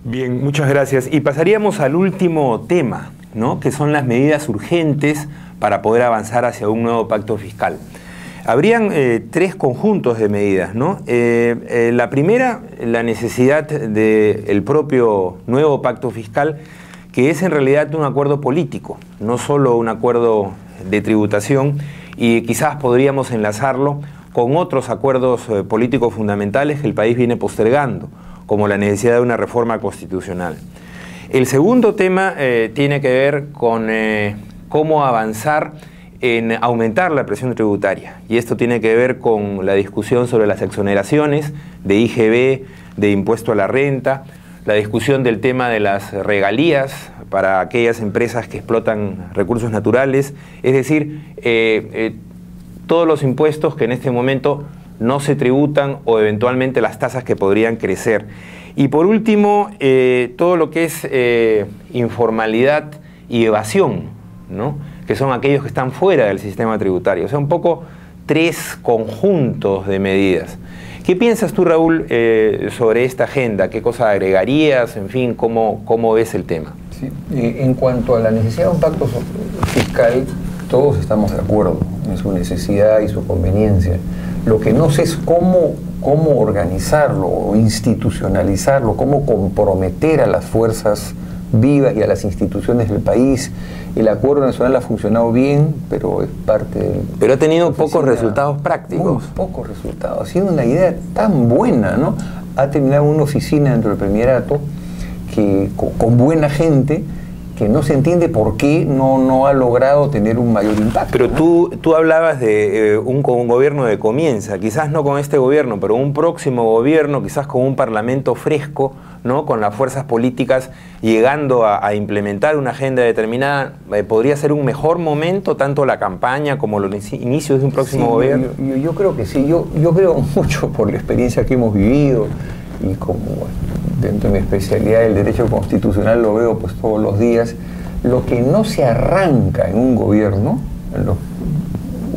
Bien, muchas gracias. Y pasaríamos al último tema, ¿no?, que son las medidas urgentes para poder avanzar hacia un nuevo pacto fiscal. Habrían tres conjuntos de medidas, ¿no? La primera, la necesidad del propio nuevo pacto fiscal, que es en realidad un acuerdo político, no solo un acuerdo de tributación, y quizás podríamos enlazarlo con otros acuerdos políticos fundamentales que el país viene postergando, como la necesidad de una reforma constitucional. El segundo tema tiene que ver con cómo avanzar en aumentar la presión tributaria, y esto tiene que ver con la discusión sobre las exoneraciones de IGB, de impuesto a la renta, la discusión del tema de las regalías para aquellas empresas que explotan recursos naturales, es decir, todos los impuestos que en este momento no se tributan o eventualmente las tasas que podrían crecer. Y por último, todo lo que es informalidad y evasión, ¿no?, que son aquellos que están fuera del sistema tributario. O sea, un poco tres conjuntos de medidas. ¿Qué piensas tú, Raúl, sobre esta agenda? ¿Qué cosa agregarías? En fin, ¿cómo ves el tema? Sí. En cuanto a la necesidad de un pacto fiscal, todos estamos de acuerdo en su necesidad y su conveniencia. Lo que no sé es cómo organizarlo o institucionalizarlo, cómo comprometer a las fuerzas vivas y a las instituciones del país. El acuerdo nacional ha funcionado bien, pero es parte del... Pero ha tenido pocos resultados prácticos. Muy pocos resultados. Ha sido una idea tan buena, ¿no? Ha terminado una oficina dentro del Primerato que, con buena gente, que no se entiende por qué no ha logrado tener un mayor impacto. Pero ¿no? tú hablabas de un gobierno de comienza, quizás no con este gobierno, pero un próximo gobierno, quizás con un parlamento fresco, ¿no?, con las fuerzas políticas llegando a implementar una agenda determinada, ¿podría ser un mejor momento, tanto la campaña como los inicios de un próximo gobierno? Yo creo que sí, yo creo mucho por la experiencia que hemos vivido y como dentro de mi especialidad el derecho constitucional lo veo pues todos los días. Lo que no se arranca en un gobierno, en los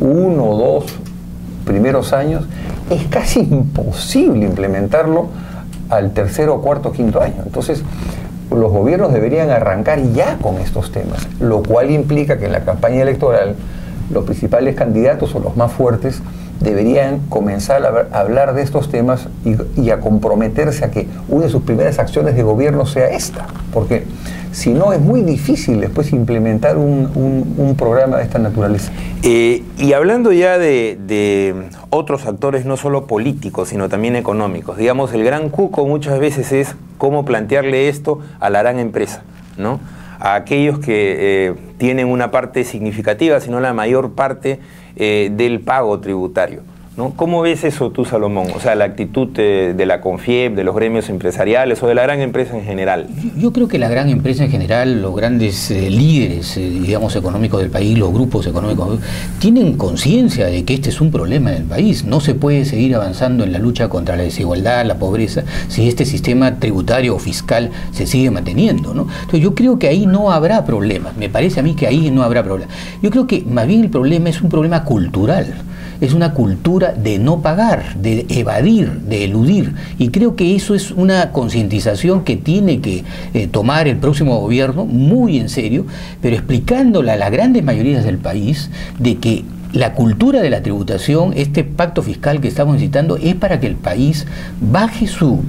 1 o 2 primeros años, es casi imposible implementarlo al 3º, 4º, 5º año. Entonces, los gobiernos deberían arrancar ya con estos temas, lo cual implica que en la campaña electoral los principales candidatos o los más fuertes deberían comenzar a hablar de estos temas y a comprometerse a que una de sus primeras acciones de gobierno sea esta, porque si no es muy difícil después implementar un programa de esta naturaleza. Y hablando ya de otros actores no solo políticos, sino también económicos, digamos, el gran cuco muchas veces es cómo plantearle esto a la gran empresa, ¿no?, a aquellos que tienen una parte significativa, si no la mayor parte del pago tributario, ¿no? ¿Cómo ves eso tú, Salomón? O sea, la actitud de la CONFIEP, de los gremios empresariales o de la gran empresa en general. Yo creo que la gran empresa en general, los grandes líderes, digamos, económicos del país, los grupos económicos, tienen conciencia de que este es un problema en el país. No se puede seguir avanzando en la lucha contra la desigualdad, la pobreza, si este sistema tributario o fiscal se sigue manteniendo, ¿no? Entonces yo creo que ahí no habrá problemas. Me parece a mí que ahí no habrá problemas. Yo creo que más bien el problema es un problema cultural. Es una cultura de no pagar, de evadir, de eludir. Y creo que eso es una concientización que tiene que tomar el próximo gobierno muy en serio, pero explicándole a las grandes mayorías del país de que la cultura de la tributación, este pacto fiscal que estamos necesitando, es para que el país baje su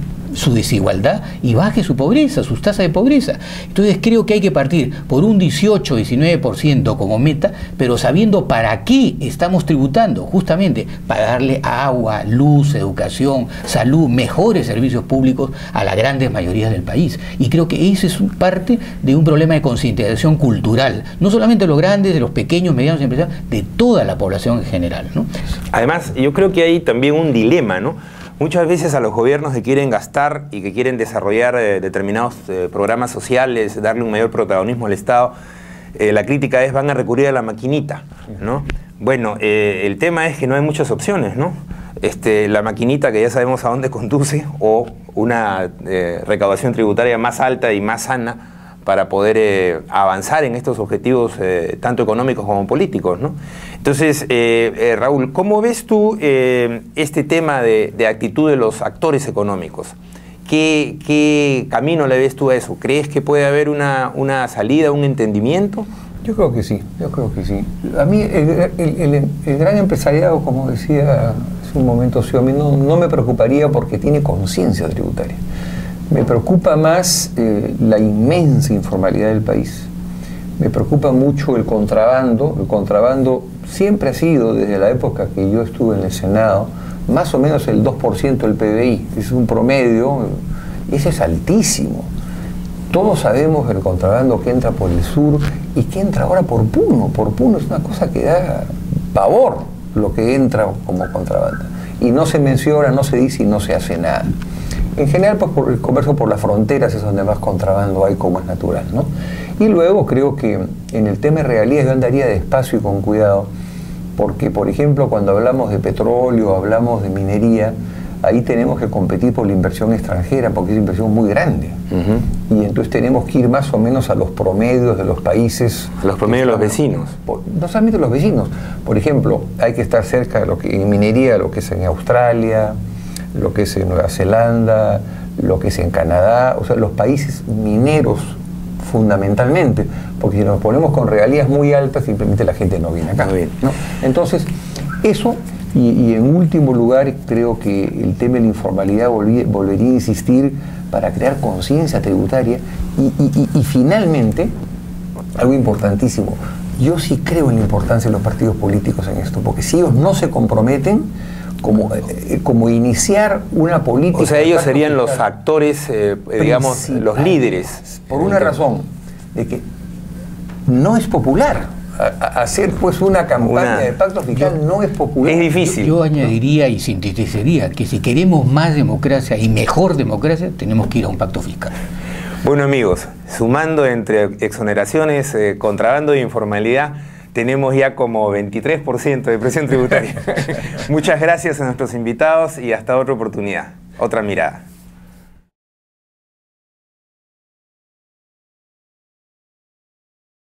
desigualdad y baje su pobreza, sus tasas de pobreza. Entonces creo que hay que partir por un 18-19% como meta, pero sabiendo para qué estamos tributando, justamente para darle agua, luz, educación, salud, mejores servicios públicos a las grandes mayorías del país. Y creo que eso es parte de un problema de concientización cultural, no solamente de los grandes, de los pequeños, medianos empresarios, de toda la población en general, ¿no? Además, yo creo que hay también un dilema, ¿no? Muchas veces a los gobiernos que quieren gastar y que quieren desarrollar determinados programas sociales, darle un mayor protagonismo al Estado, la crítica es van a recurrir a la maquinita, ¿no? Bueno, el tema es que no hay muchas opciones, ¿no? La maquinita que ya sabemos a dónde conduce, o una recaudación tributaria más alta y más sana para poder avanzar en estos objetivos tanto económicos como políticos, ¿no? Entonces, Raúl, ¿cómo ves tú este tema de actitud de los actores económicos? ¿Qué camino le ves tú a eso? ¿Crees que puede haber una salida, un entendimiento? Yo creo que sí, yo creo que sí. A mí el gran empresariado, como decía hace un momento, a mí no me preocuparía porque tiene conciencia tributaria. Me preocupa más la inmensa informalidad del país. Me preocupa mucho el contrabando. El contrabando siempre ha sido, desde la época que yo estuve en el Senado, más o menos el 2% del PBI. Es un promedio, ese es altísimo. Todos sabemos el contrabando que entra por el sur y que entra ahora por Puno. Por Puno es una cosa que da pavor lo que entra como contrabando. Y no se menciona, no se dice y no se hace nada. En general, pues por el comercio por las fronteras es donde más contrabando hay, como es natural, ¿no? Y luego creo que en el tema de regalías yo andaría despacio y con cuidado, porque, por ejemplo, cuando hablamos de petróleo, hablamos de minería, ahí tenemos que competir por la inversión extranjera, porque es inversión muy grande. Y entonces tenemos que ir más o menos a los promedios de los países. A los promedios de los vecinos. No solamente los vecinos. Por ejemplo, hay que estar cerca de lo que en minería, lo que es en Australia, lo que es en Nueva Zelanda, lo que es en Canadá, o sea, los países mineros fundamentalmente, porque si nos ponemos con regalías muy altas, simplemente la gente no viene acá. No viene. ¿No? Entonces, eso, y en último lugar, creo que el tema de la informalidad volvería a insistir para crear conciencia tributaria y finalmente, algo importantísimo, yo sí creo en la importancia de los partidos políticos en esto, porque si ellos no se comprometen, como iniciar una política... O sea, ellos serían los actores, digamos, los líderes. Por una razón, de que no es popular. Hacer pues una campaña de pacto fiscal no es popular. Es difícil. Yo añadiría y sintetizaría que si queremos más democracia y mejor democracia, tenemos que ir a un pacto fiscal. Bueno, amigos, sumando entre exoneraciones, contrabando e informalidad, tenemos ya como 23% de presión tributaria. Muchas gracias a nuestros invitados y hasta otra oportunidad, otra mirada.